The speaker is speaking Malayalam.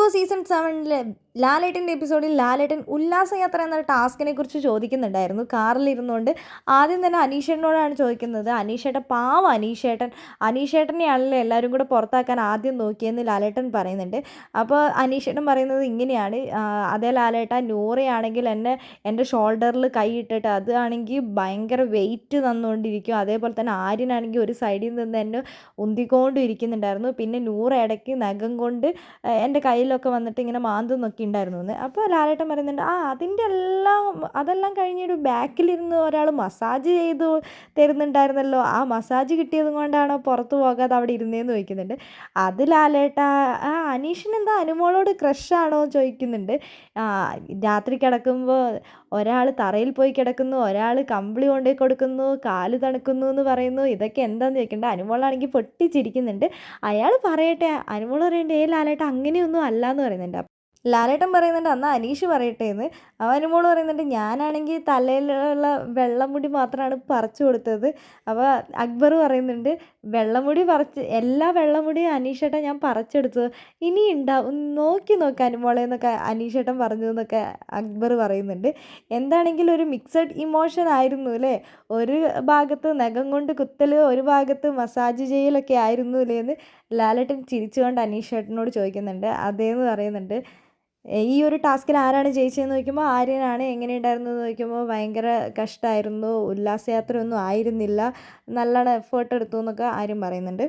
ഗോ സീസൺ 7-ലെ ലാലേട്ടൻ്റെ എപ്പിസോഡിൽ ലാലേട്ടൻ ഉല്ലാസയാത്ര എന്ന ടാസ്കിനെ കുറിച്ച് ചോദിക്കുന്നുണ്ടായിരുന്നു. കാറിലിരുന്നുകൊണ്ട് ആദ്യം തന്നെ അനീഷേട്ടനോടാണ് ചോദിക്കുന്നത്. അനീഷേട്ടൻ പാവം അനീഷേട്ടനെയാണല്ലോ എല്ലാവരും കൂടെ പുറത്താക്കാൻ ആദ്യം നോക്കിയെന്ന് ലാലേട്ടൻ പറയുന്നുണ്ട്. അപ്പോൾ അനീഷേട്ടൻ പറയുന്നത് ഇങ്ങനെയാണ്, അതേ ലാലേട്ട, നൂറയാണെങ്കിൽ എൻ്റെ ഷോൾഡറിൽ കൈയിട്ടിട്ട് അതാണെങ്കിൽ ഭയങ്കര വെയിറ്റ് തന്നുകൊണ്ടിരിക്കും. അതേപോലെ തന്നെ ആര്യനാണെങ്കിൽ ഒരു സൈഡിൽ നിന്ന് എന്നെ ഉന്തിക്കൊണ്ടും ഇരിക്കുന്നുണ്ടായിരുന്നു. പിന്നെ നൂറ് ഇടയ്ക്ക് നഖം കൊണ്ട് എൻ്റെ കയ്യിലൊക്കെ വന്നിട്ട് ഇങ്ങനെ മാന്തുന്നൊക്കെ ഉണ്ടായിരുന്നു എന്ന്. അപ്പോൾ ലാലേട്ടൻ പറയുന്നുണ്ട്, അതെല്ലാം കഴിഞ്ഞിട്ട് ബാക്കിലിരുന്ന് ഒരാൾ മസാജ് ചെയ്തു തരുന്നുണ്ടായിരുന്നല്ലോ, ആ മസാജ് കിട്ടിയത് കൊണ്ടാണോ പുറത്ത് പോകാതെ അവിടെ ഇരുന്നേന്ന് ചോദിക്കുന്നുണ്ട്. അത് ലാലേട്ട, അനീഷിന് എന്താ അനുമോളോട് ക്രഷാണോ ചോദിക്കുന്നുണ്ട്. രാത്രി കിടക്കുമ്പോൾ ഒരാൾ തറയിൽ പോയി കിടക്കുന്നു, ഒരാൾ കമ്പിളി കൊണ്ടുപോയി കൊടുക്കുന്നു, കാല് തണുക്കുന്നു എന്ന് പറയുന്നു. ഇതൊക്കെ എന്താണെന്ന് ചോദിക്കേണ്ട. അനുമോളാണെങ്കിൽ പൊട്ടിച്ചിരിക്കുന്നുണ്ട്. അയാൾ പറയട്ടെ. അനുമോൾ പറയണ്ടേ, ലാലേട്ട അങ്ങനെയൊന്നും അല്ല എന്ന് പറയുന്നുണ്ട്. ലാലേട്ടൻ പറയുന്നുണ്ട്, എന്നാൽ അനീഷ് പറയട്ടെ എന്ന്. അനുമോൾ പറയുന്നുണ്ട്, ഞാനാണെങ്കിൽ തലയിലുള്ള വെള്ളമുടി മാത്രമാണ് പറിച്ചു കൊടുത്തത്. അപ്പോൾ അക്ബർ പറയുന്നുണ്ട്, എല്ലാ വെള്ളമുടിയും അനീഷേട്ടൻ ഞാൻ പറിച്ചെടുത്തത്, ഇനി ഉണ്ടാവും, നോക്കി അനുമോളെ എന്നൊക്കെ അനീഷേട്ടൻ പറഞ്ഞു എന്നൊക്കെ അക്ബർ പറയുന്നുണ്ട്. എന്താണെങ്കിലും ഒരു മിക്സഡ് ഇമോഷൻ ആയിരുന്നു അല്ലേ. ഒരു ഭാഗത്ത് നഖം കൊണ്ട് കുത്തൽ, ഒരു ഭാഗത്ത് മസാജ് ചെയ്യലൊക്കെ ആയിരുന്നു അല്ലേ എന്ന് ലാലേട്ടൻ ചിരിച്ചുകൊണ്ട് അനീഷേട്ടനോട് ചോദിക്കുന്നുണ്ട്. അതേന്ന് പറയുന്നുണ്ട്. ഈ ഒരു ടാസ്കിൽ ആരാണ് ജയിച്ചതെന്ന് ചോദിക്കുമ്പോൾ ആര്യനാണ്. എങ്ങനെയുണ്ടായിരുന്നു എന്ന് ചോദിക്കുമ്പോൾ ഭയങ്കര കഷ്ടമായിരുന്നു, ഉല്ലാസയാത്ര ഒന്നും ആയിരുന്നില്ല, നല്ലോണം എഫേർട്ട് എടുത്തു എന്നൊക്കെ ആര്യം പറയുന്നുണ്ട്.